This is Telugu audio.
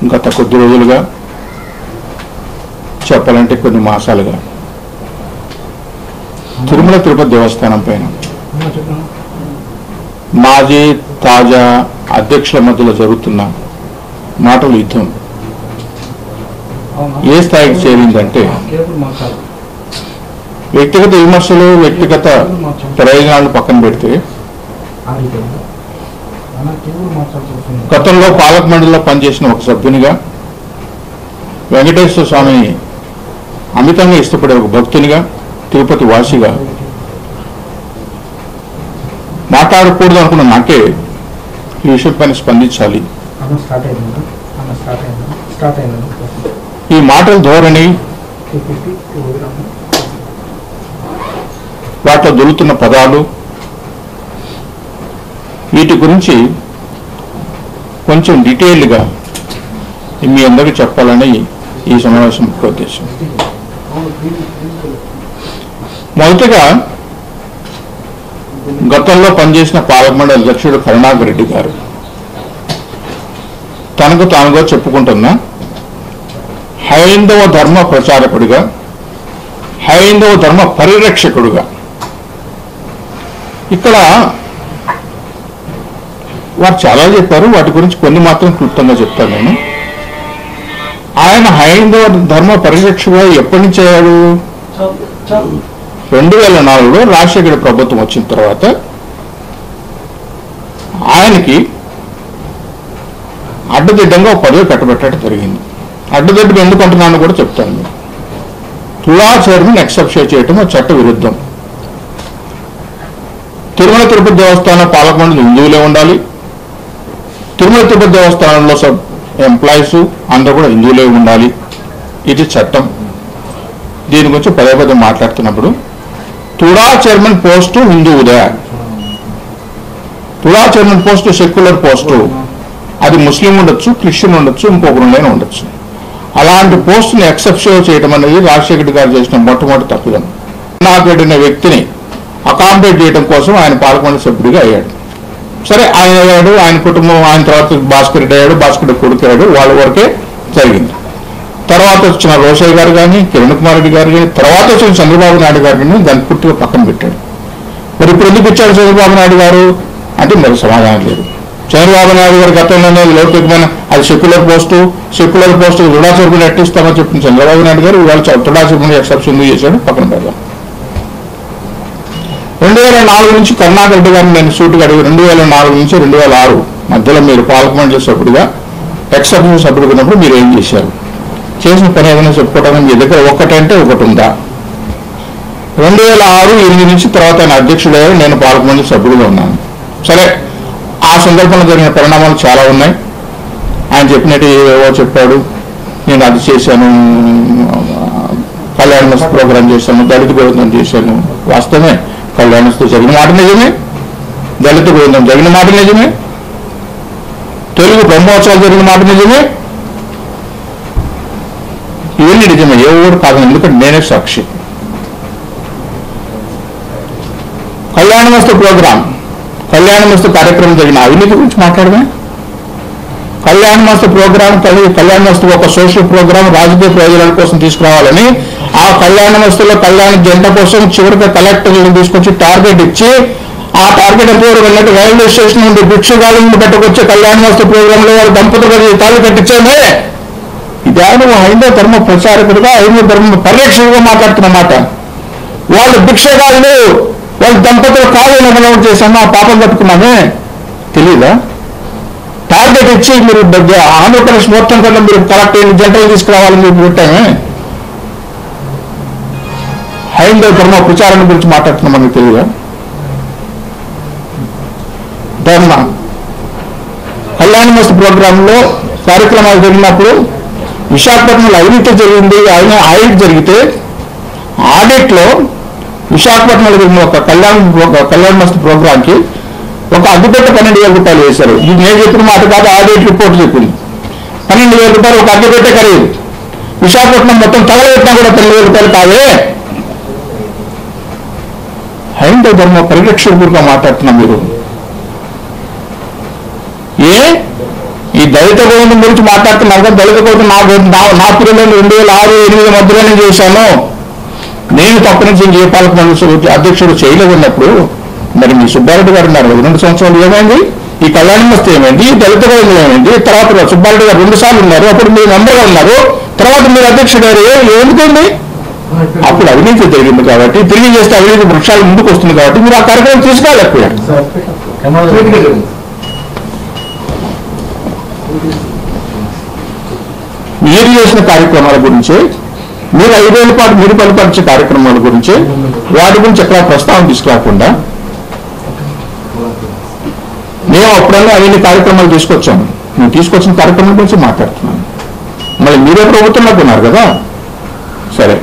గత కొద్ది రోజులుగా, చెప్పాలంటే కొన్ని మాసాలుగా తిరుమల తిరుపతి దేవస్థానం పైన మాజీ తాజా అధ్యక్షుల మధ్యలో జరుగుతున్న మాటల యుద్ధం ఏ స్థాయికి చేరిందంటే, వ్యక్తిగత విమర్శలు, వ్యక్తిగత ప్రయోజనాలు పక్కన పెడితే, గతంలో పాలక మండలిలో పనిచేసిన ఒక సభ్యునిగా, వెంకటేశ్వర స్వామిని అమితంగా ఇష్టపడే ఒక భక్తునిగా, తిరుపతి వాసిగా మాట్లాడకూడదు అనుకున్న నాకే ఈ విషయం పైన స్పందించాలి. ఈ మాటల ధోరణి, వాటిలో దొరుకుతున్న పదాలు, వీటి గురించి కొంచెం డీటెయిల్డ్గా మీ అందరికీ చెప్పాలని ఈ సమావేశం ముఖ్య ఉద్దేశం. మొదటగా గతంలో పనిచేసిన పాలక మండలి అధ్యక్షుడు కరుణాకర్ రెడ్డి గారు తనకు తానుగా చెప్పుకుంటున్న హైందవ ధర్మ ప్రచారకుడిగా, హైందవ ధర్మ పరిరక్షకుడుగా, ఇక్కడ వారు చాలా చెప్పారు, వాటి గురించి కొన్ని మాత్రం క్లుప్తంగా చెప్తాను నేను. ఆయన హైందవ ధర్మ పరిరక్షకుడుగా ఎప్పటి నుంచి అయ్యాడు? 2004లో రాజశేఖర ప్రభుత్వం వచ్చిన తర్వాత ఆయనకి అడ్డదిడ్డంగా ఒక పదవి కట్టబెట్టడం జరిగింది. అడ్డదిడ్డం ఎందుకు అంటున్నాను కూడా చెప్తాను. తులా చైర్మన్ ఎక్సెప్షన్ చేయటం చట్ట విరుద్ధం. తిరుమల తిరుపతి దేవస్థానం పాలక మండలి హిందువులే ఉండాలి. తిరుమల తిరుపతి దేవస్థానంలో ఎంప్లాయీస్ అందరూ కూడా హిందువులే ఉండాలి. ఇది చట్టం. దీని గురించి పదే పదే మాట్లాడుతున్నప్పుడు తుడా చైర్మన్ పోస్టు హిందువుదే, TUDA chairman post secular post, అది ముస్లిం ఉండొచ్చు, క్రిస్టియన్ ఉండొచ్చు, ఇంకొకరులైనా ఉండొచ్చు. అలాంటి పోస్టుని ఎక్సెప్షన్ చేయడం అనేది రాజశేఖర్ గారు చేసిన మొట్టమొదటి తప్పిదం. కరుణాకర్ అనే వ్యక్తిని అకామిడేట్ చేయడం కోసం ఆయన పాలకమండలి సభ్యుడిగా అయ్యాడు. సరే, ఆయన అయ్యాడు, ఆయన కుటుంబం, ఆయన తర్వాత భాస్కర్ రెడ్డి అయ్యాడు, భాస్కర్ రెడ్డి కొడుకు అయ్యాడు, వాళ్ళ వరకే జరిగింది. తర్వాత వచ్చిన రోషయ్య గారు కానీ, కిరణ్ కుమార్ రెడ్డి గారు కానీ, తర్వాత వచ్చిన చంద్రబాబు నాయుడు గారు కానీ దాన్ని పూర్తిగా పక్కన పెట్టాడు. మరి ఇప్పుడు ఎందుకు ఇచ్చాడు చంద్రబాబు నాయుడు గారు అంటే మరి సమాధానం లేదు. చంద్రబాబు నాయుడు గారు గతంలోనే లౌకికమైన అది సెక్యులర్ పోస్టు తుడా చైర్మన్ ఎట్టిస్తామని చెప్పిన చంద్రబాబు నాయుడు గారు ఇవాళ తుడా చైర్మన్ ఎక్సెప్షన్ ఎందుకు చేశాడు పక్కన పెడదాం. 2004 నుంచి కరుణాకర్ రెడ్డి గారిని నేను సూటుగా అడిగి 2004 నుంచి 2006 మధ్యలో మీరు పాలక మండలి సభ్యుడిగా ఎక్సెప్షన్ సభ్యుడిగా ఉన్నప్పుడు మీరు ఏం చేశారు? చేసిన పని ఏదైనా చెప్పుకోవడానికి మీ దగ్గర ఒకటంటే ఒకటి ఉందా? 2006-8 నుంచి తర్వాత ఆయన అధ్యక్షుడయ్యారు, నేను పాలక మండలి సభ్యుడిగా ఉన్నాను. సరే, ఆ సందర్భంలో జరిగిన పరిణామాలు చాలా ఉన్నాయి. ఆయన చెప్పినట్టు ఏవో చెప్పాడు, నేను అది చేశాను, కళ్యాణ ప్రోగ్రాం చేశాను, దళిత గోవిందం చేశాను. వాస్తవమే, కళ్యాణస్తు జరిగిన మాట నిజమే, దళిత గోవిందం జరిగిన మాట నిజమే, తెలుగు బ్రహ్మోత్సవాలు జరిగిన మాట నిజమే, ఇవన్నీ నిజమే, ఏ ఊరు కాదు, ఎందుకంటే నేనే సాక్షి. కళ్యాణమస్తు ప్రోగ్రాం, కళ్యాణమస్తు కార్యక్రమం జరిగిన అవినీతి గురించి మాట్లాడమే. కళ్యాణమస్తు ప్రోగ్రాం, కళ్యాణమస్తు ఒక సోషల్ ప్రోగ్రాం రాజకీయ ప్రయోజనాల కోసం తీసుకురావాలని ఆ కళ్యాణమస్తులో కళ్యాణ జంట కోసం చివరిగా కలెక్టర్లను తీసుకొచ్చి టార్గెట్ ఇచ్చి, ఆ టార్గెట్ ఎంతవరకు వెళ్ళినట్టు రైల్వే స్టేషన్ నుండి భిక్షగాళ్ళని పెట్టుకొచ్చే కళ్యాణమస్తు ప్రోగ్రాంలో వారు దంపతులు తాళి కట్టించామే. ఇదే నువ్వు హైందవ ధర్మ ప్రచారకుడిగా, హైందవ ధర్మ పరిరక్షకుడిగా మాట్లాడుతున్నమాట. వాళ్ళు భిక్షగాళ్ళు, వాళ్ళు దంపతులు కాళ్ళు చేశాము, ఆ పాపం కట్టుకున్నామే తెలీదా? టార్గెట్ ఇచ్చి మీరు ఆంధ్రప్రదేశ్ మొత్తం కన్నా మీరు కలెక్ట్ జంటలు తీసుకురావాలని మీరు పెట్టామే. హైందవ ధర్మ ప్రచారం గురించి మాట్లాడుతున్నాం, మనకు తెలియదా? ధర్మ కళ్యాణమస్తు ప్రోగ్రాంలో కార్యక్రమాలు జరిగినప్పుడు విశాఖపట్నంలో అవినీతి జరిగింది, ఆడిట్ జరిగితే ఆడిట్లో విశాఖపట్నంలో జరిగిన ఒక కళ్యాణమస్తు ప్రోగ్రాంకి ఒక అగ్గిపెట్ట 12,000 రూపాయలు వేశారు. ఇది నేను చెప్పిన మాట కాదు, ఆడిట్ రిపోర్ట్ చెప్పింది. 12,000 రూపాయలు ఒక అగ్గిపెట్టే ఖరీదు. విశాఖపట్నం మొత్తం తగలబెట్టినా కూడా 10,000 రూపాయలు కాదే. హైందవ ధర్మ పరిరక్షకుడిగా మాట్లాడుతున్నాం మీరు. ఈ దళిత గోవిందం గురించి మాట్లాడుతున్నారు కదా, దళిత గోవిందం నా పిల్లలను 2006-2008 మధ్యలోనే చేశాను, నేను తప్పు నుంచి ఏ పాలక మండలి అధ్యక్షుడు చేయలేదన్నప్పుడు మరి మీ సుబ్బారెడ్డి గారు ఉన్నారు 2 సంవత్సరాలు ఏమైంది, ఈ కళ్యాణ మస్తు ఏమైంది, దళిత గోవిందం ఏమైంది, తర్వాత సుబ్బారెడ్డి గారు 2 సార్లు ఉన్నారు, అప్పుడు మీరు మెంబర్గా ఉన్నారు, తర్వాత మీరు అధ్యక్షుడు ఎందుకండి? అప్పుడు అవినీతి జరిగింది కాబట్టి, తిరిగి చేస్తే అవినీతి వృక్షాలు ముందుకు వస్తుంది కాబట్టి మీరు ఆ కార్యక్రమం తీసుకోలేకపోయారు. మీరు చేసిన కార్యక్రమాల గురించి, మీరు 5 ఏళ్ల పాటు మీరు బలపరిచే కార్యక్రమాల గురించి, వాటి గురించి ఎక్కడ ప్రస్తావన తీసుకురాకుండా మేము అప్పుడల్లా అవన్నీ కార్యక్రమాలు తీసుకొచ్చాము. మేము తీసుకొచ్చిన కార్యక్రమాల గురించి మాట్లాడుతున్నాను. మళ్ళీ మీరే ప్రభుత్వంలోకి ఉన్నారు కదా, సరే.